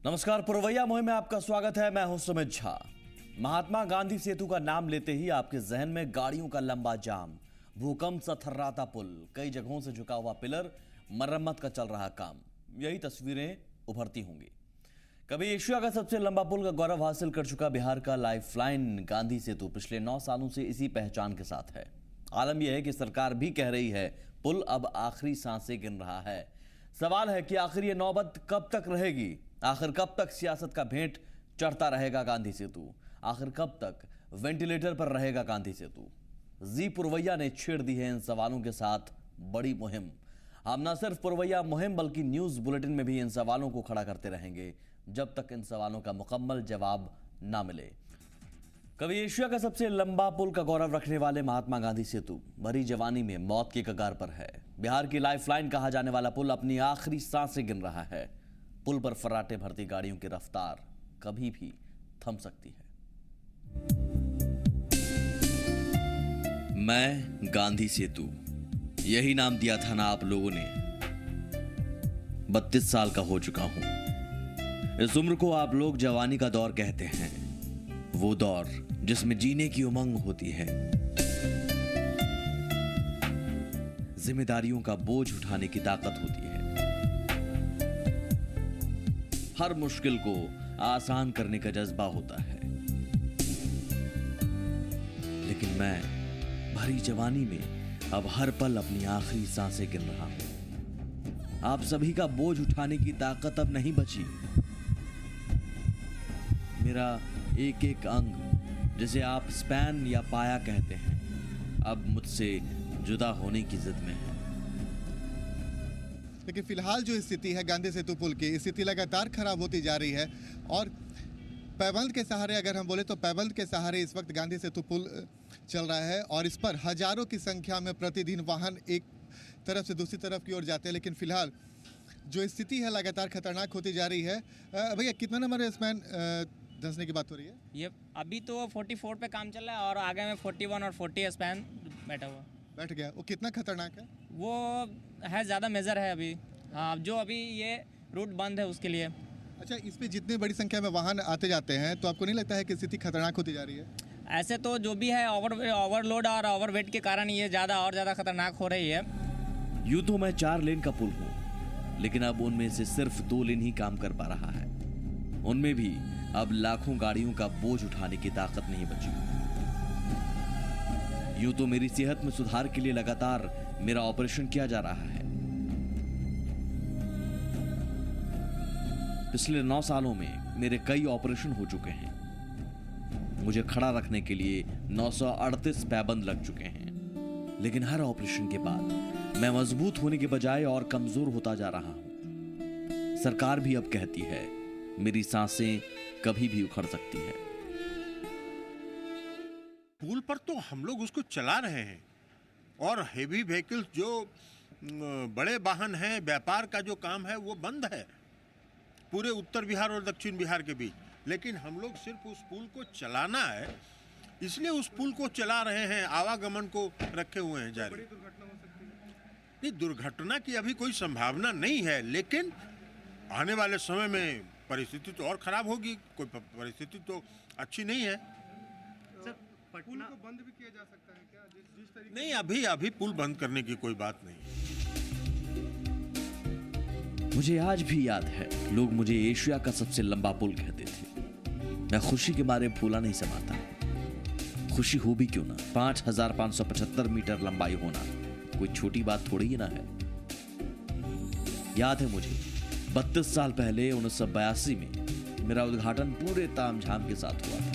नमस्कार, पुरवैया मुहिम में आपका स्वागत है। मैं हूं सुमित झा। महात्मा गांधी सेतु का नाम लेते ही आपके जहन में गाड़ियों का लंबा जाम, भूकंप सा थर्राता पुल, कई जगहों से झुका हुआ पिलर, मरम्मत का चल रहा काम, यही तस्वीरें उभरती होंगी। कभी एशिया का सबसे लंबा पुल का गौरव हासिल कर चुका बिहार का लाइफलाइन गांधी सेतु पिछले 9 सालों से इसी पहचान के साथ है। आलम यह है कि सरकार भी कह रही है पुल अब आखिरी सांसें गिन रहा है। सवाल है कि आखिर ये नौबत कब तक रहेगी? आखिर कब तक सियासत का भेंट चढ़ता रहेगा गांधी सेतु? आखिर कब तक वेंटिलेटर पर रहेगा गांधी सेतु? जी पुरवैया ने छेड़ दी है इन सवालों के साथ बड़ी मुहिम। हम न सिर्फ पुरवैया मुहिम बल्कि न्यूज बुलेटिन में भी इन सवालों को खड़ा करते रहेंगे जब तक इन सवालों का मुकम्मल जवाब ना मिले। कभी एशिया का सबसे लंबा पुल का गौरव रखने वाले महात्मा गांधी सेतु भरी जवानी में मौत के कगार पर है। बिहार की लाइफलाइन कहा जाने वाला पुल अपनी आखिरी सांसें गिन रहा है। पुल पर फर्राटे भरती गाड़ियों की रफ्तार कभी भी थम सकती है। मैं गांधी सेतु, यही नाम दिया था ना आप लोगों ने। 32 साल का हो चुका हूं। इस उम्र को आप लोग जवानी का दौर कहते हैं, वो दौर जिसमें जीने की उमंग होती है, जिम्मेदारियों का बोझ उठाने की ताकत होती है, हर मुश्किल को आसान करने का जज्बा होता है। लेकिन मैं भरी जवानी में अब हर पल अपनी आखिरी सांसें गिन रहा हूं। आप सभी का बोझ उठाने की ताकत अब नहीं बची। मेरा एक एक अंग, जिसे आप स्पैन या पाया कहते हैं, अब मुझसे जुदा होने की जिद में है। लेकिन फिलहाल जो स्थिति है गांधी सेतु पुल की, स्थिति लगातार खराब होती जा रही है और पैबंद के सहारे, अगर हम बोले तो पैबंद के सहारे इस वक्त गांधी सेतु पुल चल रहा है और इस पर हजारों की संख्या में प्रतिदिन वाहन एक तरफ से दूसरी तरफ की ओर जाते हैं। लेकिन फिलहाल जो स्थिति है लगातार खतरनाक होती जा रही है। भैया, कितना नंबर स्पैन धंसने की बात हो रही है? ये अभी तो 44 पे काम चल रहा है और आगे में 41 और 40 स्पैन बैठ गया। वो कितना खतरनाक है? वो है, ज़्यादा मेजर है अभी। हाँ, जो अभी ये रूट बंद है उसके लिए। अच्छा, इस पे जितनी बड़ी संख्या में वाहन आते जाते हैं तो आपको नहीं लगता है कि स्थिति खतरनाक होती जा रही है? ऐसे तो जो भी है ओवरलोड और ओवरवेट के कारण ये ज़्यादा खतरनाक हो रही है। यूं तो मैं 4 लेन का पुल हूँ, लेकिन अब उनमें से सिर्फ 2 लेन ही काम कर पा रहा है। उनमें भी अब लाखों गाड़ियों का बोझ उठाने की ताकत नहीं बची। यूं तो मेरी सेहत में सुधार के लिए लगातार मेरा ऑपरेशन किया जा रहा है। पिछले 9 सालों में मेरे कई ऑपरेशन हो चुके हैं। मुझे खड़ा रखने के लिए 938 पैबंद लग चुके हैं। लेकिन हर ऑपरेशन के बाद मैं मजबूत होने के बजाय और कमजोर होता जा रहा हूं। सरकार भी अब कहती है मेरी सांसें कभी भी उखड़ सकती है। पुल पर तो हम लोग उसको चला रहे हैं और हेवी व्हीकल्स, जो बड़े वाहन हैं, व्यापार का जो काम है वो बंद है पूरे उत्तर बिहार और दक्षिण बिहार के बीच। लेकिन हम लोग सिर्फ उस पुल को चलाना है, इसलिए उस पुल को चला रहे हैं, आवागमन को रखे हुए हैं जारी। नहीं, दुर्घटना की अभी कोई संभावना नहीं है, लेकिन आने वाले समय में परिस्थिति तो और खराब होगी। कोई परिस्थिति तो अच्छी नहीं है। पुल को बंद भी किया जा सकता है क्या? जिस तरीके नहीं, अभी पुल बंद करने की कोई बात नहीं। मुझे आज भी याद है, लोग मुझे एशिया का सबसे लंबा पुल कहते थे। मैं खुशी के मारे फूला नहीं समाता। खुशी हो भी क्यों ना, 5575 मीटर लंबाई होना कोई छोटी बात थोड़ी ही ना है। याद है मुझे 32 साल पहले 1982 में मेरा उद्घाटन पूरे तामझाम के साथ हुआ था।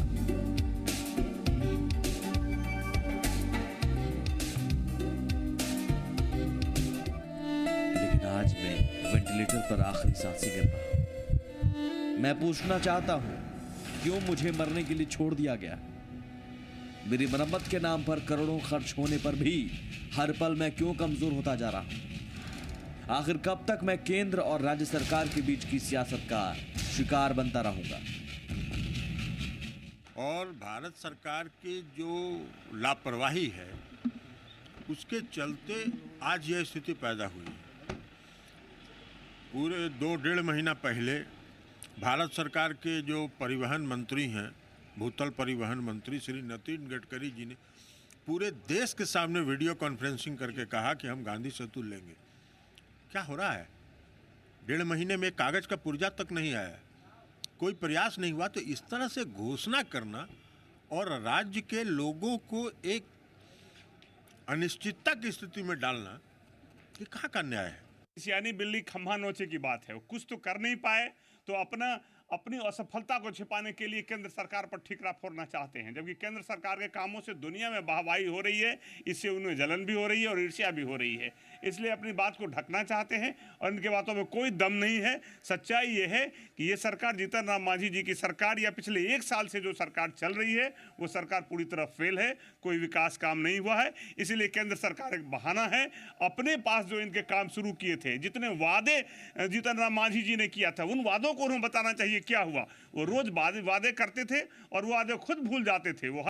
लेकिन आज मैं वेंटिलेटर पर आखिरी सांसें गिन रहा हूं। मैं पूछना चाहता हूं, क्यों मुझे मरने के लिए छोड़ दिया गया? मेरी मरम्मत के नाम पर करोड़ों खर्च होने पर भी हर पल मैं क्यों कमजोर होता जा रहा हूं? आखिर कब तक मैं केंद्र और राज्य सरकार के बीच की सियासत का शिकार बनता रहूंगा? और भारत सरकार की जो लापरवाही है उसके चलते आज यह स्थिति पैदा हुई है। पूरे 2-1.5 महीना पहले भारत सरकार के जो परिवहन मंत्री हैं, भूतल परिवहन मंत्री श्री नितिन गडकरी जी ने पूरे देश के सामने वीडियो कॉन्फ्रेंसिंग करके कहा कि हम गांधी सेतु लेंगे। क्या हो रहा है? 1.5 महीने में कागज का पुर्जा तक नहीं आया, कोई प्रयास नहीं हुआ। तो इस तरह से घोषणा करना और राज्य के लोगों को एक अनिश्चितता की स्थिति में डालना, ये कहाँ का न्याय है? यानी बिल्ली खंभा नोचे की बात है। कुछ तो कर नहीं पाए तो अपनी असफलता को छिपाने के लिए केंद्र सरकार पर ठिकरा फोड़ना चाहते हैं, जबकि केंद्र सरकार के कामों से दुनिया में वाहवाही हो रही है। इससे उन्हें जलन भी हो रही है और ईर्ष्या भी हो रही है, इसलिए अपनी बात को ढकना चाहते हैं और इनके बातों में कोई दम नहीं है। सच्चाई ये है कि ये सरकार जीतन राम मांझी जी की सरकार या पिछले 1 साल से जो सरकार चल रही है वो सरकार पूरी तरह फेल है, कोई विकास काम नहीं हुआ है। इसीलिए केंद्र सरकार एक बहाना है, अपने पास जो इनके काम शुरू किए थे, जितने वादे जीतन राम मांझी जी ने किया था, उन वादों को उन्हें बताना चाहिए क्या हुआ। वो रोज वादे करते थे और वो वादे खुद भूल जाते थे। वो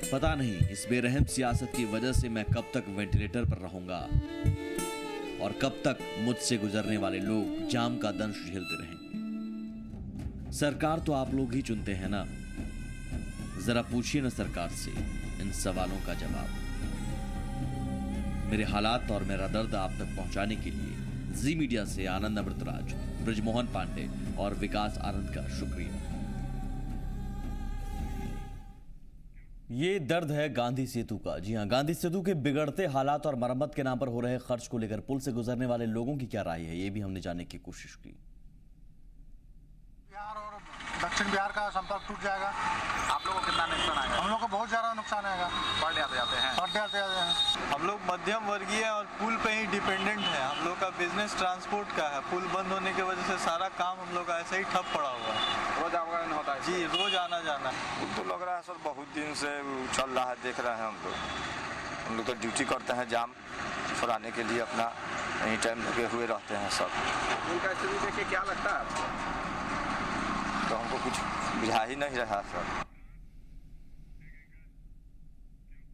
पता नहीं इस बेरहम सियासत की वजह से मैं कब तक वेंटिलेटर पर रहूंगा और कब तक मुझसे गुजरने वाले लोग जाम का दंश झेलते रहेंगे। सरकार तो आप लोग ही चुनते हैं ना, जरा पूछिए ना सरकार से इन सवालों का जवाब। मेरे हालात और मेरा दर्द आप तक पहुंचाने के लिए जी मीडिया से आनंद अमृतराज, ब्रजमोहन पांडे और विकास आनंद का शुक्रिया। ये दर्द है गांधी सेतु का। जी हां, गांधी सेतु के बिगड़ते हालात और मरम्मत के नाम पर हो रहे खर्च को लेकर पुल से गुजरने वाले लोगों की क्या राय है, ये भी हमने जानने की कोशिश की। बिहार और दक्षिण बिहार का संपर्क टूट जाएगा। आप लोगों को कितना नुकसान आएगा? हम लोग को बहुत ज्यादा नुकसान आएगा। पर डे आते जाते हैं। हम लोग मध्यम वर्गीय और पुल पे ही डिपेंडेंट है। हम लोग का बिजनेस ट्रांसपोर्ट का है। पुल बंद होने की वजह से सारा काम हम लोग का ऐसे ही ठप पड़ा हुआ है। रोज आवागमन होता है? जी, रोज आना जाना। तो लग रहा है सर बहुत दिन से चल रहा है, देख रहे हैं हम लोग तो ड्यूटी करते हैं जाम फुराने के लिए, अपना एनी टाइम लगे हुए रहते हैं सब। उनका स्थिति देख के क्या लगता है आपको? तो हमको कुछ बुझा ही नहीं रहा सर।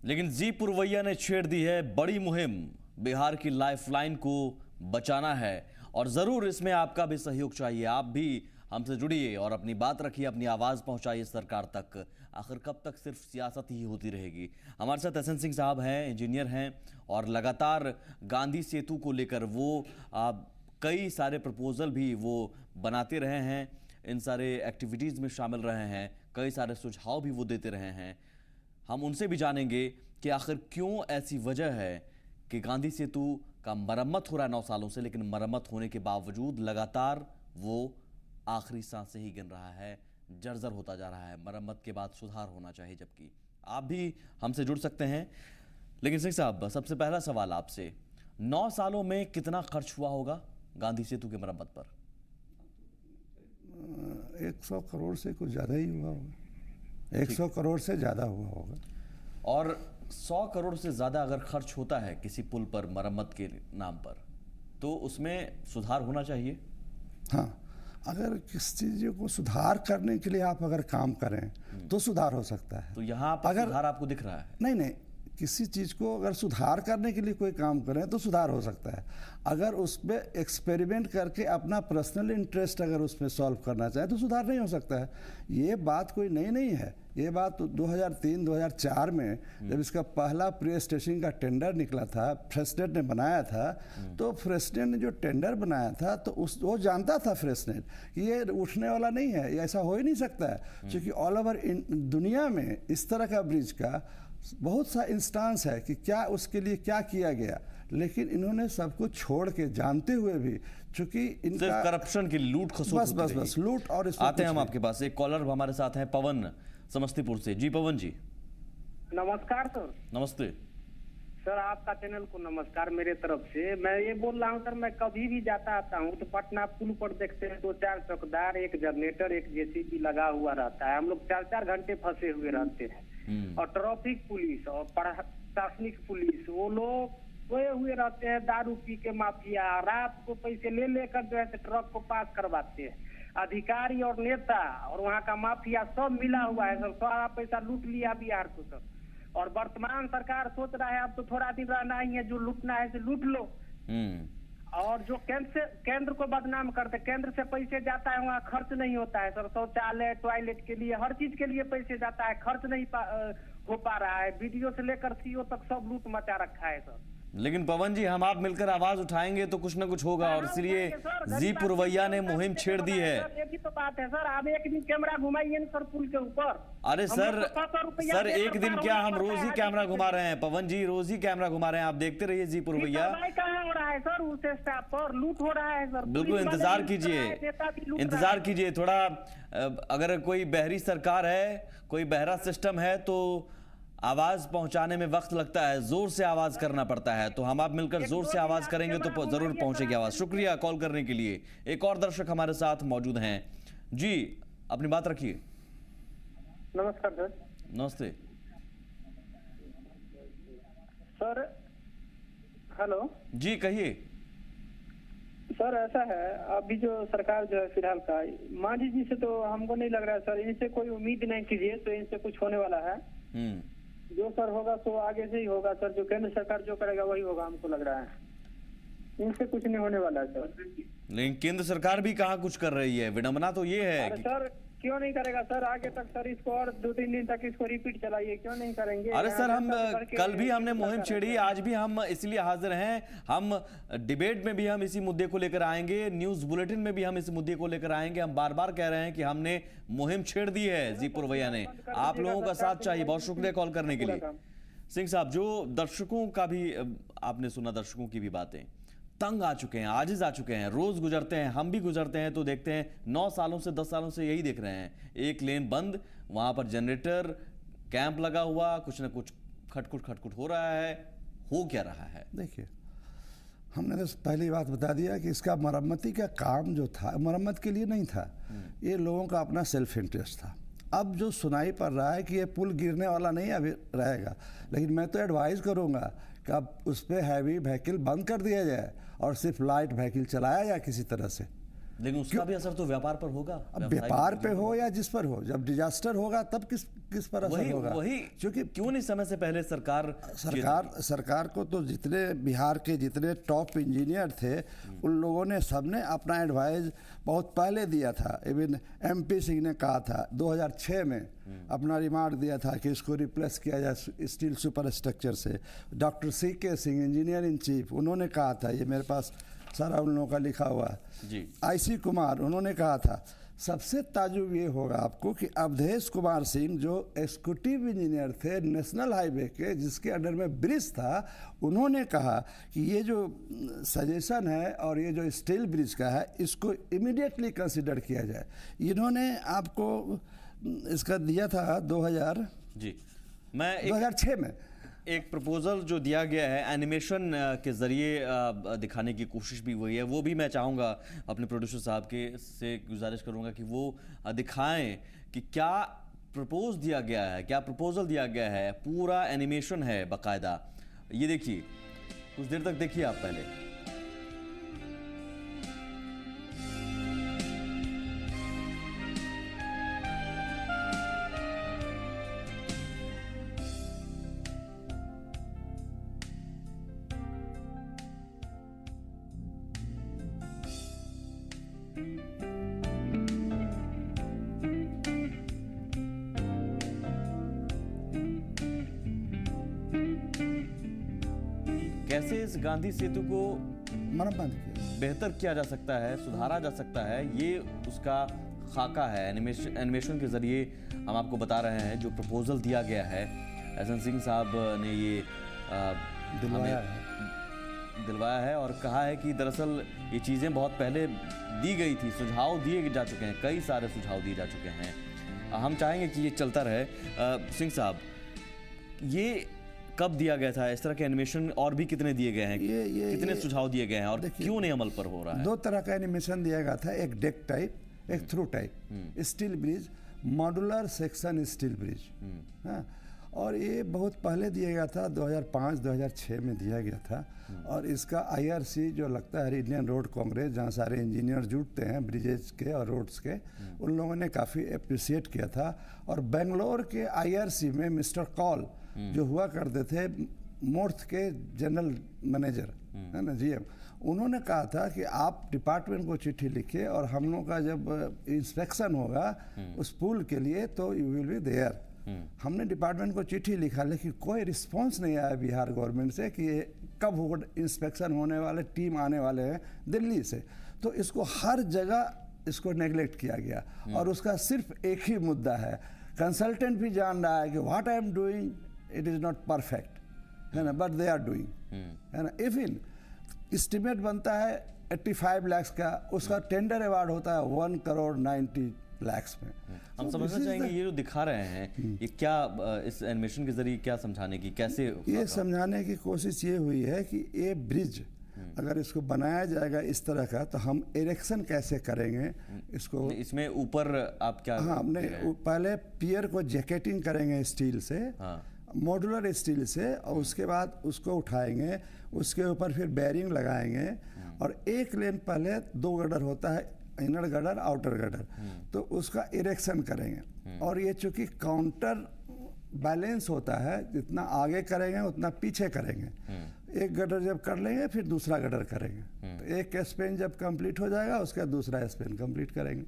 लेकिन जी पुरवैया ने छेड़ दी है बड़ी मुहिम, बिहार की लाइफलाइन को बचाना है और जरूर इसमें आपका भी सहयोग चाहिए। आप भी हमसे जुड़िए और अपनी बात रखिए, अपनी आवाज पहुंचाइए सरकार तक। आखिर कब तक सिर्फ सियासत ही होती रहेगी? हमारे साथ एसएन सिंह साहब हैं, इंजीनियर हैं और लगातार गांधी सेतु को लेकर वो कई सारे प्रपोजल भी वो बनाते रहे हैं, इन सारे एक्टिविटीज में शामिल रहे हैं, कई सारे सुझाव भी वो देते रहे हैं। हम उनसे भी जानेंगे कि आखिर क्यों ऐसी वजह है कि गांधी सेतु का मरम्मत हो रहा है 9 सालों से, लेकिन मरम्मत होने के बावजूद लगातार वो आखिरी सांसें ही गिन रहा है, जर्जर होता जा रहा है। मरम्मत के बाद सुधार होना चाहिए, जबकि आप भी हमसे जुड़ सकते हैं। लेकिन सिंह साहब, सबसे पहला सवाल आपसे, 9 सालों में कितना खर्च हुआ होगा गांधी सेतु की मरम्मत पर? 100 करोड़ से कुछ ज़्यादा ही हुआ होगा। 100 करोड़ से ज़्यादा हुआ होगा। और 100 करोड़ से ज़्यादा अगर खर्च होता है किसी पुल पर मरम्मत के नाम पर, तो उसमें सुधार होना चाहिए। हाँ, अगर किसी चीज़ को सुधार करने के लिए आप अगर काम करें तो सुधार हो सकता है। तो यहाँ पर अगर सुधार आपको दिख रहा है? नहीं, किसी चीज़ को अगर सुधार करने के लिए कोई काम करें तो सुधार हो सकता है। अगर उसमें एक्सपेरिमेंट करके अपना पर्सनल इंटरेस्ट अगर उसमें सॉल्व करना चाहे तो सुधार नहीं हो सकता है। ये बात कोई नई नहीं है। ये बात 2003-2004 में जब इसका पहला प्री स्टेशन का टेंडर निकला था, फ्रेसनेट ने बनाया था, तो फ्रेसनेट ने जो टेंडर बनाया था तो वो जानता था फ्रेसनेट कि ये उठने वाला नहीं है, ये ऐसा हो ही नहीं सकता है, क्योंकि ऑल ओवर दुनिया में इस तरह का ब्रिज का बहुत सा इंस्टांस है कि क्या उसके लिए क्या किया गया, लेकिन इन्होंने सब कुछ छोड़ के जानते हुए भी, चूंकि इनका करप्शन की लूट खसूट बस लूट। और आते हैं हम आपके पास, एक कॉलर हमारे साथ हैं, पवन समस्तीपुर से। जी पवन जी। नमस्कार सर। नमस्ते सर, आपका चैनल को नमस्कार मेरे तरफ से। मैं ये बोल रहा हूँ सर, मैं कभी भी जाता आता हूँ तो पटना पुल पर देखते हैं 2-4 चौकीदार, एक जनरेटर, एक जेसीबी लगा हुआ रहता है। हम लोग 4-4 घंटे फंसे हुए रहते हैं। और ट्रैफिक पुलिस और प्रशासनिक पुलिस, वो लोग सोए हुए रहते हैं, दारू पी के माफिया रात को पैसे ले लेकर जो है ट्रक को पास करवाते हैं। अधिकारी और नेता और वहाँ का माफिया सब मिला हुआ है सर, सारा पैसा लूट लिया बिहार को सर। और वर्तमान सरकार सोच रहा है अब तो थोड़ा दिन रहना ही है, जो लूटना है से लूट लो। और जो केंद्र को बदनाम करते, केंद्र से पैसे जाता है वहाँ खर्च नहीं होता है सर, शौचालय टॉयलेट के लिए हर चीज के लिए पैसे जाता है, खर्च नहीं हो पा रहा है। बीडीओ से लेकर सीओ तक सब लूट मचा रखा है सर। लेकिन पवन जी, हम आप मिलकर आवाज उठाएंगे तो कुछ ना कुछ होगा, और इसलिए जी पुरवैया ने मुहिम छेड़ दी है। एक ही तो बात है सर, आप एक दिन कैमरा घुमाइए ना सर पुल के ऊपर। अरे सर एक दिन क्या, हम रोज ही कैमरा घुमा रहे हैं पवन जी, रोज ही कैमरा घुमा रहे हैं, आप देखते रहिए जी पुरवैया। कहाँ हो रहा है सर, उस स्टाफ पर लूट हो रहा है सर। बिल्कुल इंतजार कीजिए, इंतजार कीजिए थोड़ा। अगर कोई बहरी सरकार है, कोई बहरा सिस्टम है तो आवाज पहुंचाने में वक्त लगता है, जोर से आवाज करना पड़ता है। तो हम आप मिलकर जोर से आवाज करेंगे तो जरूर पहुंचेगी आवाज। शुक्रिया कॉल करने के लिए। एक और दर्शक हमारे साथ मौजूद हैं जी, अपनी बात रखिए। नमस्कार सर। नमस्ते सर। हेलो जी, कहिए सर। ऐसा है, अभी जो सरकार जो है फिलहाल का मांझी जी से तो हमको नहीं लग रहा है सर, इनसे कोई उम्मीद नहीं कीजिए, तो इनसे कुछ होने वाला है। जो सर होगा तो आगे से ही होगा सर, जो केंद्र सरकार जो करेगा वही होगा, हमको लग रहा है इनसे कुछ नहीं होने वाला है सर। लेकिन केंद्र सरकार भी कहाँ कुछ कर रही है, विडंबना तो ये है कि... सर क्यों नहीं करेगा सर आगे तक सर, इसको और 2-3 दिन तक इसको रिपीट चलाइए, क्यों नहीं करेंगे। अरे सर, हम कल भी हमने मुहिम छेड़ी, आज भी हम इसलिए हाजिर हैं। हम डिबेट में भी हम इसी मुद्दे को लेकर आएंगे, न्यूज बुलेटिन में भी हम इस मुद्दे को लेकर आएंगे। हम बार बार कह रहे हैं कि हमने मुहिम छेड़ दी है जी पुरवैया ने, आप लोगों का साथ चाहिए। बहुत शुक्रिया कॉल करने के लिए। सिंह साहब, जो दर्शकों का भी आपने सुना, दर्शकों की भी बातें, तंग आ चुके हैं, आजिज आ चुके हैं। रोज गुजरते हैं, हम भी गुजरते हैं तो देखते हैं 9 सालों से 10 सालों से यही देख रहे हैं, एक लेन बंद, वहां पर जनरेटर कैंप लगा हुआ, कुछ ना कुछ खटखुट हो रहा है। हो क्या रहा है? देखिए, हमने तो पहली बात बता दिया कि इसका मरम्मती का काम जो था, मरम्मत के लिए नहीं था, ये लोगों का अपना सेल्फ इंटरेस्ट था। अब जो सुनाई पड़ रहा है कि ये पुल गिरने वाला नहीं अभी रहेगा, लेकिन मैं तो एडवाइस करूंगा कि अब उस पर हैवी व्हीकल बंद कर दिया जाए और सिर्फ लाइट व्हीकल चलाया जाए किसी तरह से। लेकिन उसका भी असर तो व्यापार पर होगा। अब व्यापार पे हो या जिस पर हो, जब डिजास्टर होगा तब किस पर असर होगा। वही क्योंकि क्यों नहीं समय से पहले सरकार को तो जितने बिहार के जितने टॉप इंजीनियर थे उन लोगों ने सबने अपना एडवाइस बहुत पहले दिया था। इवन MP सिंह ने कहा था 2006 में अपना रिमार्क दिया था कि इसको रिप्लेस किया जाए स्टील सुपर स्ट्रक्चर से। Doctor CK Singh engineer in chief, उन्होंने कहा था, ये मेरे पास सारा उन लोगों का लिखा हुआ है। IC कुमार, उन्होंने कहा था। सबसे ताजुब ये होगा आपको कि अवधेश कुमार सिंह जो एग्जीक्यूटिव इंजीनियर थे नेशनल हाईवे के, जिसके अंडर में ब्रिज था, उन्होंने कहा कि ये जो सजेशन है और ये जो स्टील ब्रिज का है, इसको इमीडिएटली कंसिडर किया जाए। इन्होंने आपको इसका दिया था 2006 में एक प्रपोजल जो दिया गया है, एनिमेशन के जरिए दिखाने की कोशिश भी हुई है। वो भी मैं चाहूँगा अपने प्रोड्यूसर साहब के से गुजारिश करूँगा कि वो दिखाएं कि क्या प्रपोज दिया गया है, क्या प्रपोजल दिया गया है। पूरा एनिमेशन है बाकायदा। ये देखिए, कुछ देर तक देखिए आप पहले। कैसे इस गांधी सेतु को मरम्मत बेहतर किया जा सकता है, सुधारा जा सकता है, ये उसका खाका है। एनिमेशन के जरिए हम आपको बता रहे हैं। जो प्रपोजल दिया गया है, एहसन सिंह साहब ने ये दिलवाया है और कहा है कि दरअसल ये चीज़ें बहुत पहले दी गई थी, सुझाव दिए जा चुके हैं, कई सारे सुझाव दिए जा चुके हैं। हम चाहेंगे कि ये चलता रहे। सिंह साहब, ये कब दिया गया था? इस तरह के एनिमेशन और भी कितने दिए गए हैं? कितने सुझाव दिए गए हैं और क्यों नहीं अमल पर हो रहा है? 2 तरह का एनिमेशन दिया गया था, एक डेक टाइप, एक through type. Steel bridge, modular section steel bridge, हाँ। और ये बहुत पहले दिया गया था, 2005-2006 में दिया गया था। और इसका IRC जो लगता है इंडियन रोड कांग्रेस, जहाँ सारे इंजीनियर जुटते हैं ब्रिजेज के और रोड्स के, उन लोगों ने काफ़ी अप्रिसिएट किया था। और बेंगलोर के IRC में मिस्टर कॉल जो हुआ करते थे, मोर्थ के जनरल मैनेजर है ना, GM, उन्होंने कहा था कि आप डिपार्टमेंट को चिट्ठी लिखिए और हम लोग का जब इंस्पेक्शन होगा उस पुल के लिए तो यू विल बी देयर। हमने डिपार्टमेंट को चिट्ठी लिखा, लेकिन कोई रिस्पांस नहीं आया बिहार गवर्नमेंट से कि ये कब होगा इंस्पेक्शन होने वाले, टीम आने वाले हैं दिल्ली से। तो इसको हर जगह इसको नेगलेक्ट किया गया और उसका सिर्फ एक ही मुद्दा है, कंसल्टेंट भी जान रहा है कि what I am doing it is not perfect, है ना, बट दे आर डूइंग, है ना। इवन एस्टिमेट बनता है 85 लाख का, उसका टेंडर अवार्ड होता है 1 करोड़ 90 लाख में। हम समझना चाहेंगे ये जो दिखा रहे हैं ये क्या इस एनिमेशन के जरिए क्या समझाने की, कैसे ये समझाने की कोशिश ये हुई है कि ये ब्रिज अगर इसको बनाया जाएगा इस तरह का तो हम इरेक्शन कैसे करेंगे इसको। इसमें ऊपर आप क्या, हाँ, हमने पहले पियर को जैकेटिंग करेंगे स्टील से, मॉड्यूलर स्टील से, और उसके बाद उसको उठाएंगे, उसके ऊपर फिर बेयरिंग लगाएंगे और एक लेन पहले 2 गडर होता है, इनर गडर आउटर गडर, तो उसका इरेक्शन करेंगे। और ये चूंकि काउंटर बैलेंस होता है, जितना आगे करेंगे उतना पीछे करेंगे। एक गडर जब कर लेंगे फिर दूसरा गडर करेंगे, तो एक स्पेन जब कंप्लीट हो जाएगा उसका दूसरा स्पेन कंप्लीट करेंगे।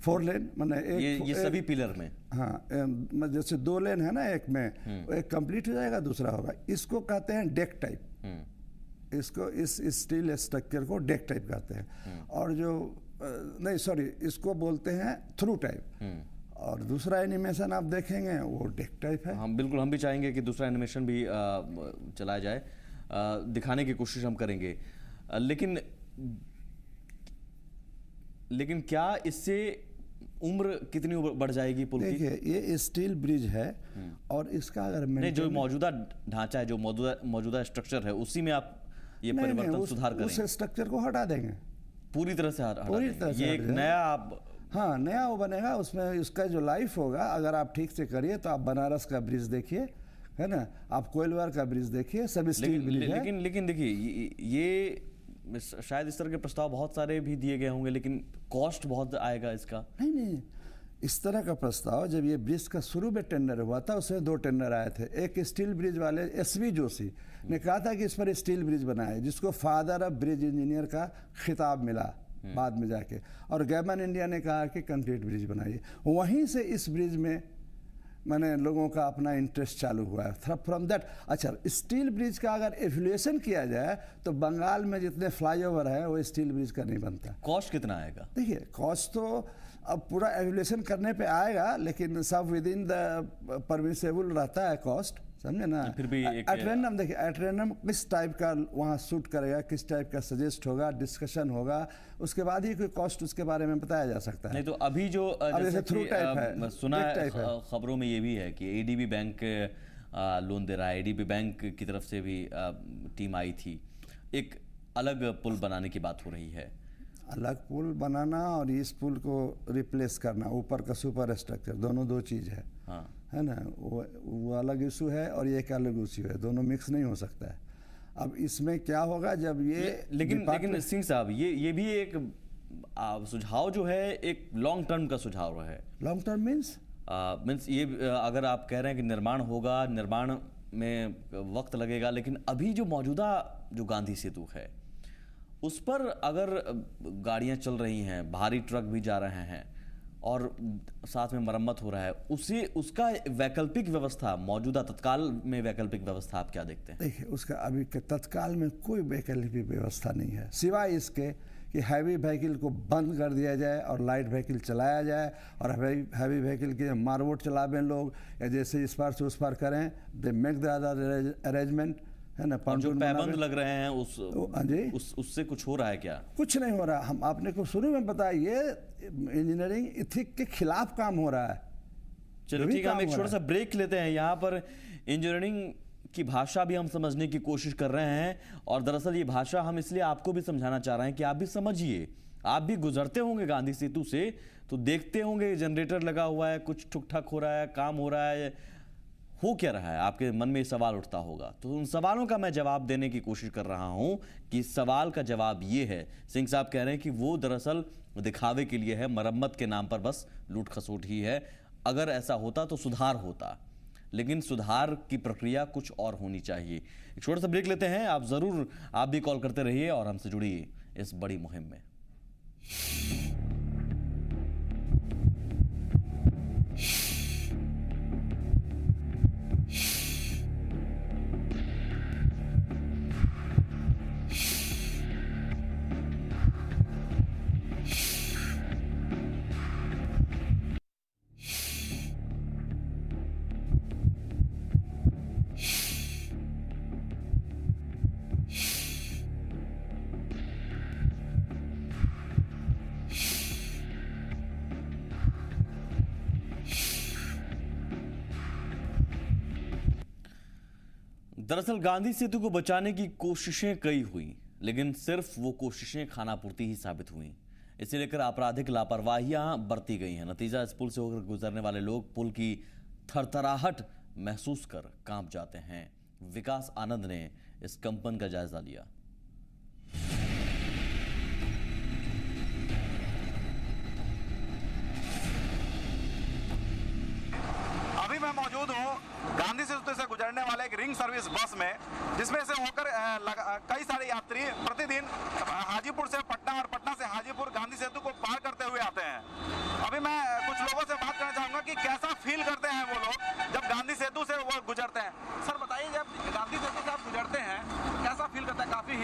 4 लेन मैंने ये सभी पिलर में, हाँ, जैसे 2 लेन है ना एक में, एक कंप्लीट हो जाएगा दूसरा होगा। इसको कहते हैं डेक टाइप, इसको इस स्टील स्ट्रक्चर को डेक टाइप कहते हैं। और जो नहीं सॉरी इसको बोलते हैं थ्रू टाइप, और दूसरा एनिमेशन आप देखेंगे वो डेक टाइप है। हम बिल्कुल, हम भी चाहेंगे कि दूसरा एनिमेशन भी चलाया जाए, दिखाने की कोशिश हम करेंगे। लेकिन क्या इससे उम्र कितनी बढ़ जाएगी पुल की? देखिए ये स्टील ब्रिज है और इसका अगर नहीं, जो मौजूदा ढांचा है, जो मौजूदा स्ट्रक्चर है, उसी में आप ये परिवर्तन सुधार करेंगे? उस स्ट्रक्चर को हटा देंगे पूरी तरह से, पूरी तरह से। ये एक नया आप, हाँ, नया वो बनेगा, उसमें इसका जो लाइफ होगा अगर आप ठीक से करिए तो आप बनारस का ब्रिज देखिए, है ना, आप कोइलवर का ब्रिज देखिए, सब स्टील ब्रिज है। लेकिन देखिए ये शायद इस तरह के प्रस्ताव बहुत सारे भी दिए गए होंगे, लेकिन कॉस्ट बहुत आएगा इसका। नहीं, इस तरह का प्रस्ताव जब ये ब्रिज का शुरू में टेंडर हुआ था उसमें 2 टेंडर आए थे। एक स्टील ब्रिज वाले SV जोशी ने कहा था कि इस पर स्टील ब्रिज बनाए, जिसको फादर ऑफ ब्रिज इंजीनियर का खिताब मिला बाद में जाके, और गैमन इंडिया ने कहा कि कंक्रीट ब्रिज बनाइए। वहीं से इस ब्रिज में मैंने लोगों का अपना इंटरेस्ट चालू हुआ है फ्रॉम दैट। अच्छा, स्टील ब्रिज का अगर एवल्यूएशन किया जाए तो बंगाल में जितने फ्लाईओवर है वो स्टील ब्रिज का नहीं बनता। कॉस्ट कितना आएगा? देखिए कॉस्ट तो अब पूरा एवल्यूएशन करने पे आएगा, लेकिन सब विद इन द परमिसेबल रहता है कॉस्ट, समझे ना। फिर भी एट रैंडम देखिए, एट रैंडम किस टाइप का वहाँ शूट करेगा, किस टाइप का सजेस्ट होगा, डिस्कशन होगा, उसके बाद ही कोई कॉस्ट उसके बारे में बताया जा सकता है। नहीं तो अभी जो जैसे थ्रू टाइप है, सुना है खबरों में ये भी है कि ADB बैंक लोन दे रहा है। ADB बैंक की तरफ से भी टीम आई थी, एक अलग पुल बनाने की बात हो रही है। अलग पुल बनाना और इस पुल को रिप्लेस करना, ऊपर का सुपर स्ट्रक्चर, दोनों 2 चीज़ है, हाँ, है ना। वो अलग इशू है और ये एक अलग इशू है, दोनों मिक्स नहीं हो सकता है। अब इसमें क्या होगा जब ये लेकिन सिंह साहब ये भी एक सुझाव जो है एक लॉन्ग टर्म का सुझाव है। लॉन्ग टर्म मीन्स ये अगर आप कह रहे हैं कि निर्माण होगा, निर्माण में वक्त लगेगा, लेकिन अभी जो मौजूदा जो गांधी सेतु है उस पर अगर गाड़ियां चल रही हैं, भारी ट्रक भी जा रहे हैं और साथ में मरम्मत हो रहा है, उसका वैकल्पिक व्यवस्था, मौजूदा तत्काल में वैकल्पिक व्यवस्था आप क्या देखते हैं? देखिए उसका अभी के तत्काल में कोई वैकल्पिक व्यवस्था नहीं है, सिवाय इसके कि हैवी व्हीकल को बंद कर दिया जाए और लाइट व्हीकल चलाया जाए, और हैवी व्हीकल के मारवोट चलावें लोग, या जैसे इस पार से उस पार करें, they make the other arrangement, है ना। जो पैबंद लग रहे हैं उससे कुछ हो रहा है क्या? कुछ नहीं हो रहा। हम आपने को शुरू में बताया ये इंजीनियरिंग इथिक के खिलाफ काम हो रहा है। चलो ठीक है, हम एक छोटा सा ब्रेक लेते हैं। यहाँ पर इंजीनियरिंग की भाषा भी हम समझने की कोशिश कर रहे हैं, और दरअसल ये भाषा हम इसलिए आपको भी समझाना चाह रहे हैं कि आप भी समझिए। आप भी गुजरते होंगे गांधी सेतु से तो देखते होंगे जनरेटर लगा हुआ है, कुछ ठुक ठक हो रहा है, काम हो रहा है, हो क्या रहा है, आपके मन में सवाल उठता होगा। तो उन सवालों का मैं जवाब देने की कोशिश कर रहा हूं कि सवाल का जवाब ये है, सिंह साहब कह रहे हैं कि वो दरअसल दिखावे के लिए है, मरम्मत के नाम पर बस लूट खसोट ही है। अगर ऐसा होता तो सुधार होता, लेकिन सुधार की प्रक्रिया कुछ और होनी चाहिए। एक छोटा सा ब्रेक लेते हैं। आप भी कॉल करते रहिए और हमसे जुड़िए इस बड़ी मुहिम में। दरअसल गांधी सेतु को बचाने की कोशिशें कई हुई, लेकिन सिर्फ वो कोशिशें खानापूर्ति ही साबित हुई। इसे लेकर आपराधिक लापरवाहियां बरती गई हैं। नतीजा, इस पुल से होकर गुजरने वाले लोग पुल की थरथराहट महसूस कर कांप जाते हैं। विकास आनंद ने इस कंपन का जायजा लिया। अभी मैं मौजूद हूँ गांधी सेतु से गुजरने वाले एक रिंग सर्विस बस में, जिसमें से होकर कई सारे यात्री प्रतिदिन हाजीपुर से पटना और पटना से हाजीपुर गांधी सेतु को पार करते हुए आते हैं। अभी मैं कुछ लोगों से बात करना चाहूंगा कि कैसा फील करते हैं वो लोग जब गांधी सेतु से वो गुजरते हैं। सर बताइए, जब गांधी सेतु से आप गुजरते हैं कैसा फील करते हैं? काफी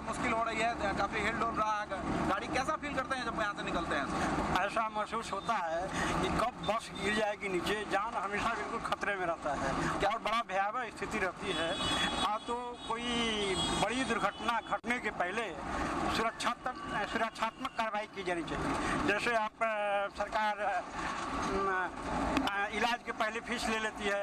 मुश्किल हो रही है, काफी हिल डुल रहा है गाड़ी, कैसा फील करते हैं जब यहाँ से निकलते हैं? ऐसा महसूस होता है कि कब बस गिर जाएगी नीचे, जान हमेशा बिल्कुल खतरे में रहता है। क्या और बड़ा भयावह स्थिति रहती है। तो कोई बड़ी दुर्घटना घटने के पहले सुरक्षात्मक कार्रवाई की जानी चाहिए। जैसे आप सरकार इलाज के पहले फीस ले लेती है,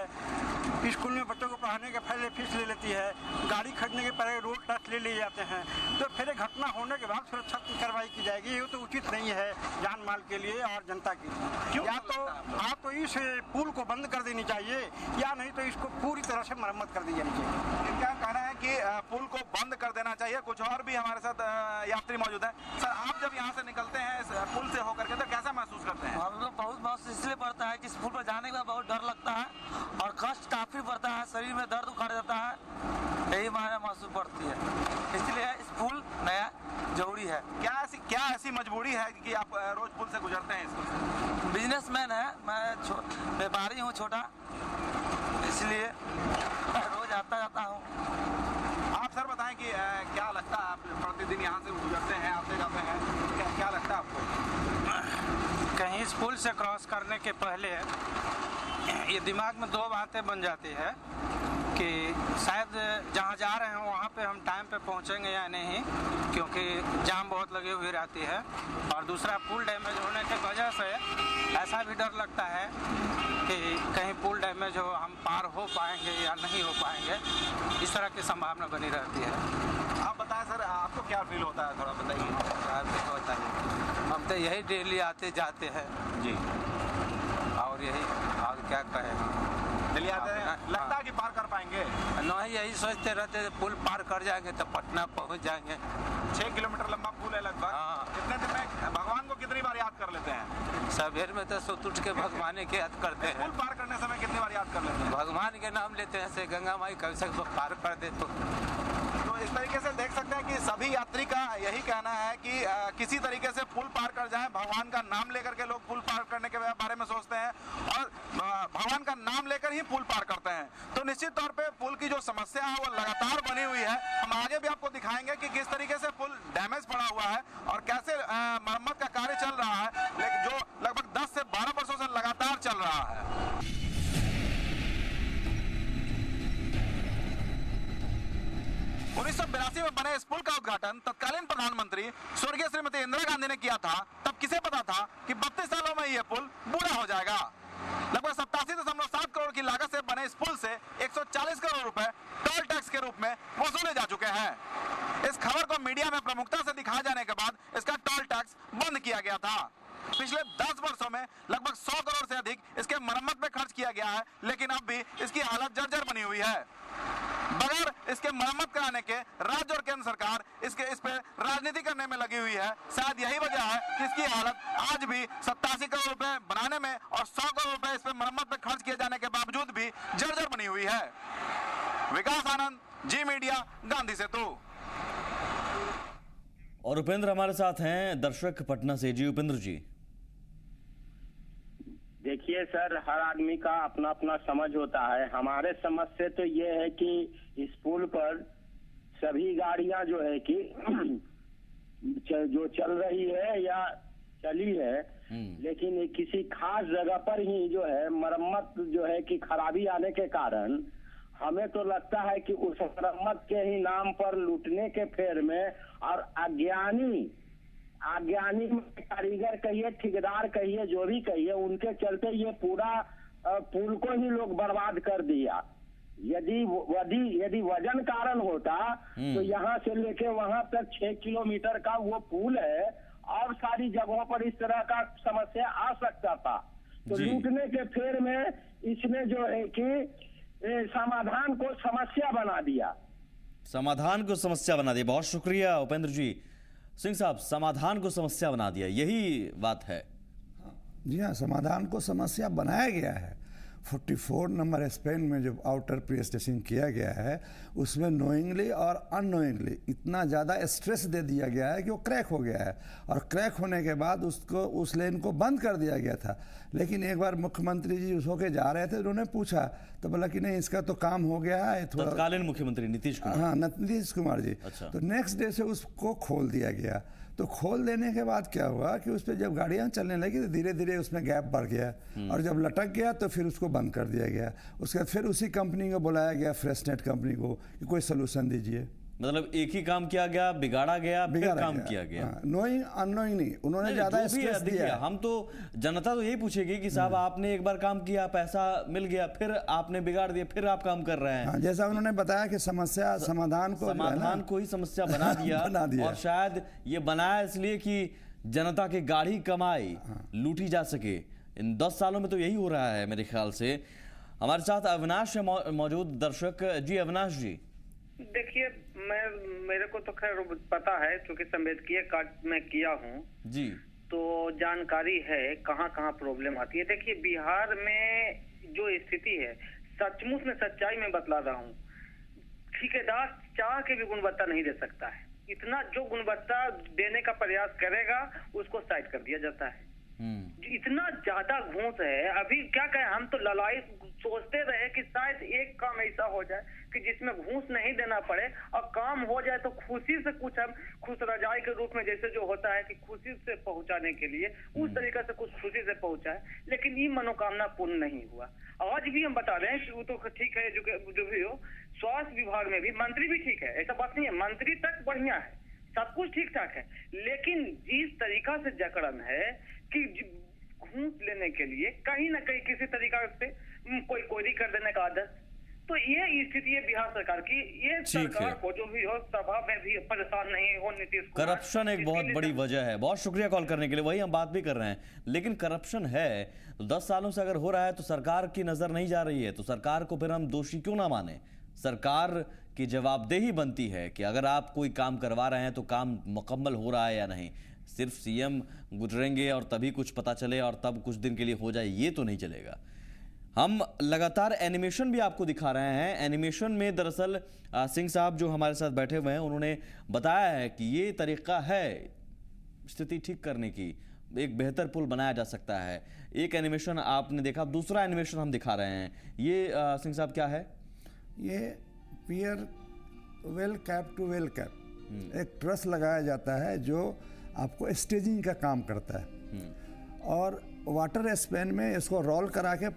स्कूल में बच्चों को पढ़ाने के पहले फीस ले लेती है, गाड़ी खरीदने के पहले रोड टैक्स ले जाते हैं, तो फिर एक घटना होने के बाद सुरक्षात्मक कार्रवाई की जाएगी। ये तो उचित नहीं है जान माल के लिए और जनता के लिए। या तो इस पुल को बंद कर देनी चाहिए, या नहीं तो इसको पूरी तरह से मरम्मत कर दी जानी चाहिए। क्या कहना है कि पुल को बंद कर देना चाहिए? कुछ और भी हमारे साथ यात्री मौजूद है। सर, आप जब यहाँ से निकलते हैं इस पुल से होकर के, तो कैसा महसूस करते हैं? हम लोग बहुत इसलिए पड़ता है कि इस पुल पर जाने के बाद बहुत डर लगता है और कष्ट काफी पड़ता है, शरीर में दर्द उखड़ जाता है, यही हमारा महसूस पड़ती है। इसलिए इस पुल नया जरूरी है। क्या ऐसी मजबूरी है कि आप रोज पुल से गुजरते हैं? इसको बिजनेसमैन है, मैं व्यापारी हूँ छोटा, इसलिए रोज आता जाता हूँ। आप सर बताएं कि क्या लगता है, आप प्रतिदिन यहाँ से गुजरते हैं, आते जाते हैं, क्या लगता है आपको? कहीं इस पुल से क्रॉस करने के पहले ये दिमाग में दो बातें बन जाती है कि शायद जहाँ जा रहे हैं वहाँ पे हम टाइम पे पहुँचेंगे या नहीं, क्योंकि जाम बहुत लगी हुई रहती है। और दूसरा, पुल डैमेज होने की वजह से ऐसा भी डर लगता है कि कहीं पुल डैमेज हो, हम पार हो पाएंगे या नहीं हो पाएंगे, इस तरह की संभावना बनी रहती है। आप बताएं सर, आपको क्या फील होता है, थोड़ा बताइए। होता है, हम तो यही डेली आते जाते हैं जी, और यही और क्या कहें, दिल्ली आते हैं, लगता है कि पार कर पाएंगे? नहीं, यही सोचते रहते पुल पार कर जाएंगे तो पटना पहुंच जाएंगे। 6 किलोमीटर लंबा पुल है लगभग। हाँ। कितने दिन में भगवान को कितनी बार याद कर लेते हैं? सवेर में तो सुत उठ के भगवान के याद करते हैं। पुल पार करने समय कितनी बार याद कर लेते हैं? भगवान के नाम लेते हैं, से गंगा माई कभी से पार कर दे। तो इस तरीके से देख सकते हैं कि सभी यात्री का यही कहना है कि किसी तरीके से पुल पार कर जाएं। भगवान का नाम लेकर के लोग पुल पार करने के बारे में सोचते हैं और भगवान का नाम लेकर ही पुल पार करते हैं। तो निश्चित तौर पे पुल की जो समस्या है वो लगातार बनी हुई है। हम आगे भी आपको दिखाएंगे कि किस तरीके से पुल डैमेज पड़ा हुआ है और कैसे मरम्मत का कार्य चल रहा है, लेकिन जो लगभग 10 से 12 वर्षों से लगातार चल रहा है। 1982 में बने इस पुल का उद्घाटन तत्कालीन प्रधानमंत्री स्वर्गीय श्रीमती इंदिरा गांधी ने किया था। तब किसे पता था कि 32 सालों में यह पुल बूढ़ा हो जाएगा। लगभग 87.7 करोड़ की लागत से बने इस पुल से 140 करोड़ रुपए टोल टैक्स के रूप में वसूले जा चुके हैं। इस खबर को मीडिया में प्रमुखता से दिखाए जाने के बाद इसका टोल टैक्स बंद किया गया था। पिछले 10 वर्षों में लगभग 100 करोड़ से अधिक इसके मरम्मत में खर्च किया गया है, लेकिन अब भी इसकी हालत जर्जर बनी हुई है। बगैर इसके मरम्मत कराने के राज्य और केंद्र सरकार इस पे राजनीति करने में लगी हुई है। शायद यही वजह है कि इसकी हालत आज भी 87 करोड़ रुपए बनाने में और 100 करोड़ रुपए इस पे मरम्मत पे खर्च किए जाने के बावजूद भी जर्जर बनी हुई है। विकास आनंद, जी मीडिया, गांधी सेतु। और उपेंद्र हमारे साथ हैं, दर्शक पटना से। जी उपेंद्र जी। देखिए सर, हर आदमी का अपना अपना समझ होता है। हमारे समझ से तो ये है कि इस पुल पर सभी गाड़ियां जो है कि जो चल रही है या चली है, लेकिन किसी खास जगह पर ही जो है मरम्मत जो है कि खराबी आने के कारण हमें तो लगता है कि उस मरम्मत के ही नाम पर लूटने के फेर में और अज्ञानी कारीगर कहिए, ठेकेदार कहिए, जो भी कहिए, उनके चलते ये पूरा पुल को ही लोग बर्बाद कर दिया। यदि वजन कारण होता तो यहाँ से लेके वहां तक 6 किलोमीटर का वो पुल है और सारी जगहों पर इस तरह का समस्या आ सकता था। तो लूटने के फेर में इसने जो है कि समाधान को समस्या बना दिया। समाधान को समस्या बना दिया। बहुत शुक्रिया उपेंद्र जी। सिंह साहब, समाधान को समस्या बना दिया, यही बात है। जी हाँ, समाधान को समस्या बनाया गया है। 44 नंबर स्पेन में जो आउटर प्री स्टेशन किया गया है उसमें नोइंगली और अननोइंगली इतना ज़्यादा स्ट्रेस दे दिया गया है कि वो क्रैक हो गया है, और क्रैक होने के बाद उस लेन को बंद कर दिया गया था। लेकिन एक बार मुख्यमंत्री जी उस होके जा रहे थे, उन्होंने पूछा तो बोला कि नहीं, इसका तो काम हो गया है। तत्कालीन मुख्यमंत्री नीतीश कुमार। हाँ, नीतीश कुमार जी। अच्छा। तो नेक्स्ट डे से उसको खोल दिया गया। तो खोल देने के बाद क्या हुआ कि उस पर जब गाड़ियां चलने लगी तो धीरे धीरे उसमें गैप बढ़ गया, और जब लटक गया तो फिर उसको बंद कर दिया गया। उसके बाद फिर उसी कंपनी को बुलाया गया, फ्रेशनेट कंपनी को, कि कोई सोल्यूशन दीजिए। मतलब एक ही काम किया गया, बिगाड़ा गया, फिर काम किया गया। नोइंग अननोइंग नहीं, उन्होंने ज्यादा स्ट्रेस दिया। हम तो जनता तो यही पूछेगी कि साहब आपने एक बार काम किया, पैसा मिल गया, फिर आपने बिगाड़ दिया, फिर आप काम कर रहे हैं। जैसा उन्होंने बताया कि समस्या समाधान को ही समस्या बना दिया। और शायद ये बनाया इसलिए कि जनता की गाढ़ी कमाई लूटी जा सके। इन 10 सालों में तो यही हो रहा है मेरे ख्याल से। हमारे साथ अविनाश है मौजूद, दर्शक। जी अविनाश जी। देखिए, मेरे को तो खैर पता है, क्योंकि संवेदकीय कार्य मैं किया हूँ जी, तो जानकारी है कहाँ कहाँ प्रॉब्लम आती है। देखिए, बिहार में जो स्थिति है, सचमुच में सच्चाई में बतला रहा हूँ, ठेकेदार चाह के भी गुणवत्ता नहीं दे सकता है। इतना जो गुणवत्ता देने का प्रयास करेगा उसको साइड कर दिया जाता है। इतना ज्यादा घूस है। अभी क्या कहें, हम तो ललाई सोचते रहे कि शायद एक काम ऐसा हो जाए कि जिसमें घूस नहीं देना पड़े और काम हो जाए, तो खुशी से कुछ हम खुश रजाई के रूप में, जैसे जो होता है कि खुशी से पहुंचाने के लिए उस तरीके से कुछ खुशी से पहुंचाए। लेकिन ये मनोकामना पूर्ण नहीं हुआ। आज भी हम बता रहे हैं कि वो तो ठीक है, जो भी हो, स्वास्थ्य विभाग में भी मंत्री भी ठीक है, ऐसा बात नहीं है, मंत्री तक बढ़िया है, सब कुछ ठीक ठाक है। लेकिन जिस तरीका से जकड़न है कि घूस लेने के लिए कहीं ना कहीं किसी तरीका से कोई कोरी कर देने का आदत, तो ये स्थिति है बिहार सरकार की। ये सरकार को जो भी हो, सभा में भी परेशान नहीं हो नीतीश कुमार। करप्शन एक बहुत बड़ी वजह है। बहुत शुक्रिया कॉल करने के लिए, वही हम बात भी कर रहे हैं। लेकिन करप्शन है तो 10 सालों से अगर हो रहा है तो सरकार की नजर नहीं जा रही है, तो सरकार को फिर हम दोषी क्यों ना माने। सरकार की जवाबदेही बनती है कि अगर आप कोई काम करवा रहे हैं तो काम मुकम्मल हो रहा है या नहीं। सिर्फ सीएम गुजरेंगे और तभी कुछ पता चले और तब कुछ दिन के लिए हो जाए, ये तो नहीं चलेगा। हम लगातार एनिमेशन भी आपको दिखा रहे हैं। एनिमेशन में दरअसल सिंह साहब जो हमारे साथ बैठे हुए हैं, उन्होंने बताया है कि ये तरीका है स्थिति ठीक करने की, एक बेहतर पुल बनाया जा सकता है। एक एनिमेशन आपने देखा, दूसरा एनिमेशन हम दिखा रहे हैं। ये सिंह साहब क्या है? ये pier well cap to well cap, एक ट्रस लगाया जाता है जो आपको स्टेजिंग का काम करता है, और वाटर स्पेन में इसको रोल करा के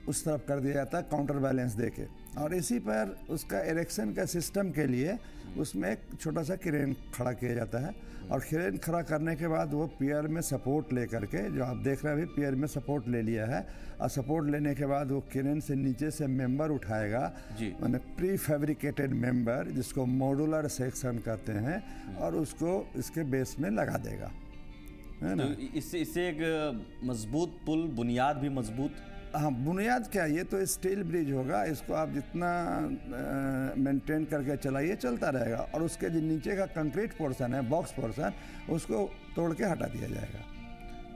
उस तरफ कर दिया जाता है काउंटर बैलेंस देके, और इसी पर उसका इरेक्शन का सिस्टम के लिए उसमें एक छोटा सा क्रेन खड़ा किया जाता है, और क्रेन खड़ा करने के बाद वो पियर में सपोर्ट ले करके, जो आप देख रहे हैं अभी पियर में सपोर्ट ले लिया है, और सपोर्ट लेने के बाद वो क्रेन से नीचे से मेंबर उठाएगा, माने प्री फैब्रिकेटेड मेंबर, जिसको मॉड्यूलर सेक्शन कहते हैं, और उसको इसके बेस में लगा देगा, है ना। तो इससे एक मजबूत पुल, बुनियाद भी मजबूत हाँ, बुनियाद क्या, ये तो स्टील ब्रिज होगा, इसको आप जितना मेंटेन करके चलाइए चलता रहेगा, और उसके जो नीचे का कंक्रीट पोर्शन है, बॉक्स पोर्शन, उसको तोड़ के हटा दिया जाएगा।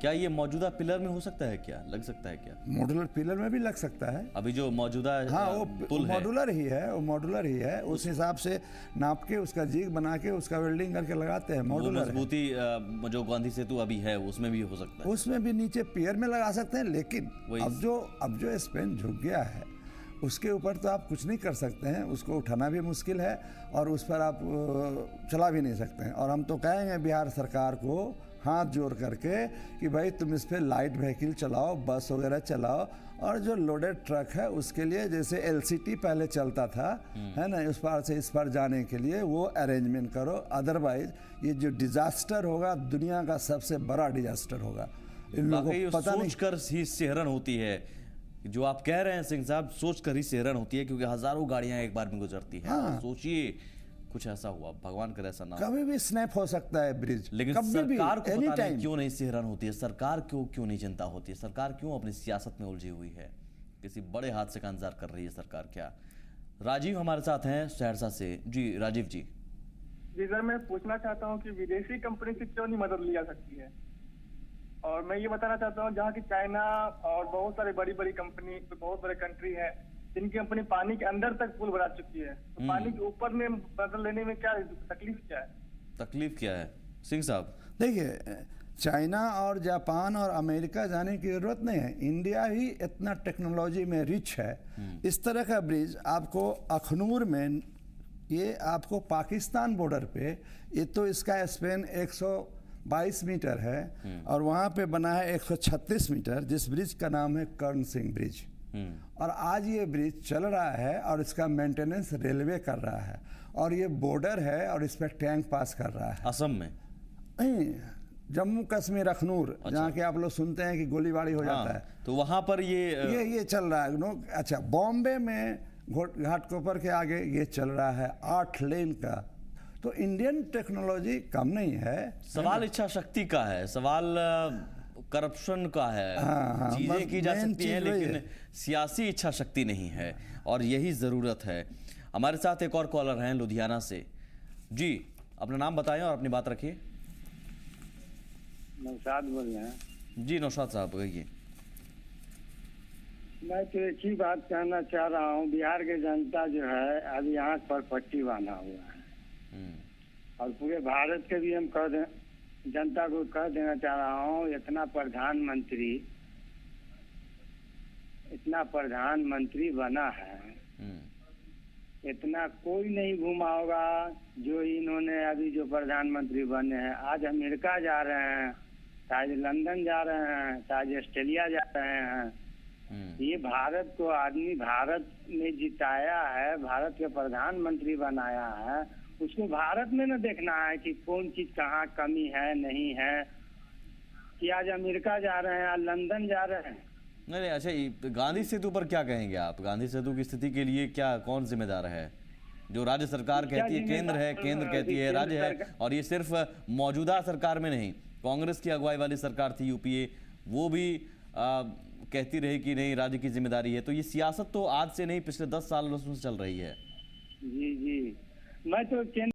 क्या ये मौजूदा पिलर में हो सकता है, क्या लग सकता है क्या? मॉड्यूलर पिलर में भी लग सकता है। अभी जो मौजूदा हाँ, वो पुल है मॉड्यूलर ही है, वो मॉड्यूलर ही है, उस हिसाब से नाप के उसका जिग बना के उसका वेल्डिंग करके लगाते हैं, मॉड्यूलर। मजबूती जो गांधी सेतु अभी है उसमें भी हो सकता है, उसमें भी नीचे पियर में लगा सकते हैं, लेकिन अब जो स्पेन झुक गया है उसके ऊपर तो आप कुछ नहीं कर सकते हैं, उसको उठाना भी मुश्किल है और उस पर आप चला भी नहीं सकते हैं। और हम तो कहेंगे बिहार सरकार को हाथ जोड़ करके कि भाई तुम इस पर लाइट व्हीकल चलाओ, बस वगैरह चलाओ, और जो लोडेड ट्रक है उसके लिए जैसे एलसीटी पहले चलता था, है ना, उस पार से इस पार जाने के लिए वो अरेंजमेंट करो। अदरवाइज ये जो डिजास्टर होगा दुनिया का सबसे बड़ा डिजास्टर होगा। इन लोगों को पता नहीं, सोचकर ही सिहरन होती है जो आप कह रहे हैं सिंह साहब, सोचकर ही सिहरन होती है, क्योंकि हजारों गाड़ियां एक बार में गुजरती हैं। हाँ। सोचिए कुछ ऐसा हुआ, भगवान करे ऐसा ना हो। कभी भी स्नैप हो सकता है ब्रिज, लेकिन कभी सरकार भी, को पता नहीं क्यों नहीं सिहरन होती है, सरकार क्यों नहीं चिंता होती है, सरकार क्यों अपनी सियासत में उलझी हुई है, किसी बड़े हादसे का इंतजार कर रही है सरकार क्या? राजीव हमारे साथ हैं सहरसा से। जी राजीव जी। जी सर, मैं पूछना चाहता हूँ कि विदेशी कंपनी से क्यों नहीं मदद ली जा सकती है? और मैं ये बताना चाहता हूँ जहाँ की चाइना और बहुत सारी बड़ी बड़ी कंपनी, बहुत बड़े कंट्री है जिनकी कंपनी पानी के अंदर तक पुल बना चुकी है, तो पानी के ऊपर में मदद लेने में क्या तकलीफ क्या है? तकलीफ क्या है सिंह साहब? देखिए, चाइना और जापान और अमेरिका जाने की जरूरत नहीं है, इंडिया ही इतना टेक्नोलॉजी में रिच है। इस तरह का ब्रिज आपको अखनूर में, ये आपको पाकिस्तान बॉर्डर पे, ये तो इसका स्पेन 122 मीटर है और वहाँ पे बना है 136 मीटर, जिस ब्रिज का नाम है कर्ण सिंह ब्रिज। और आज ये ब्रिज चल रहा है और इसका मेंटेनेंस रेलवे कर रहा है, और ये बॉर्डर है और इस पर टैंक पास कर रहा है। असम में नहीं, जम्मू कश्मीर अखनूर, जहाँ के आप लोग सुनते हैं कि गोलीबारी हो जाता है, तो वहां पर ये चल रहा है। अच्छा, बॉम्बे में घाटकोपर के आगे ये चल रहा है 8 लेन का। तो इंडियन टेक्नोलॉजी कम नहीं है। सवाल इच्छा शक्ति का है, सवाल करप्शन का है। हाँ, चीजें की जा सकती हैं लेकिन सियासी इच्छा शक्ति नहीं है, और यही जरूरत है। हमारे साथ एक और कॉलर हैं लुधियाना से। जी, अपना नाम बताएं और अपनी बात रखिए। नौशाद बोल रहे हैं। जी नौशाद साहब कहिए। मैं तो एक ही बात कहना चाह रहा हूँ, बिहार की जनता जो है अभी आँख पर पट्टी बांधा हुआ है, और पूरे भारत के भी हम जनता को कह देना चाह रहा हूँ, इतना प्रधानमंत्री बना है, इतना कोई नहीं घूमा होगा जो इन्होंने अभी जो प्रधानमंत्री बने हैं। आज अमेरिका जा रहे हैं, शायद लंदन जा रहे हैं, शायद ऑस्ट्रेलिया जा रहे हैं। ये भारत को आदमी भारत ने जिताया है, भारत के प्रधानमंत्री बनाया है, उसको भारत में न देखना है कि कौन चीज कहाँ कमी है नहीं है, कि आज अमेरिका जा रहे हैं, लंदन जा रहे हैं। नहीं, अच्छा, गांधी सेतु पर क्या कहेंगे आप? गांधी सेतु की स्थिति के लिए क्या, कौन जिम्मेदार है? जो राज्य सरकार कहती है केंद्र है, केंद्र कहती है राज्य है, और ये सिर्फ मौजूदा सरकार में नहीं, कांग्रेस की अगुवाई वाली सरकार थी यूपीए, वो भी कहती रही कि नहीं राज्य की जिम्मेदारी है। तो ये सियासत तो आज से नहीं, पिछले 10 सालों से चल रही है। जी, मैं तो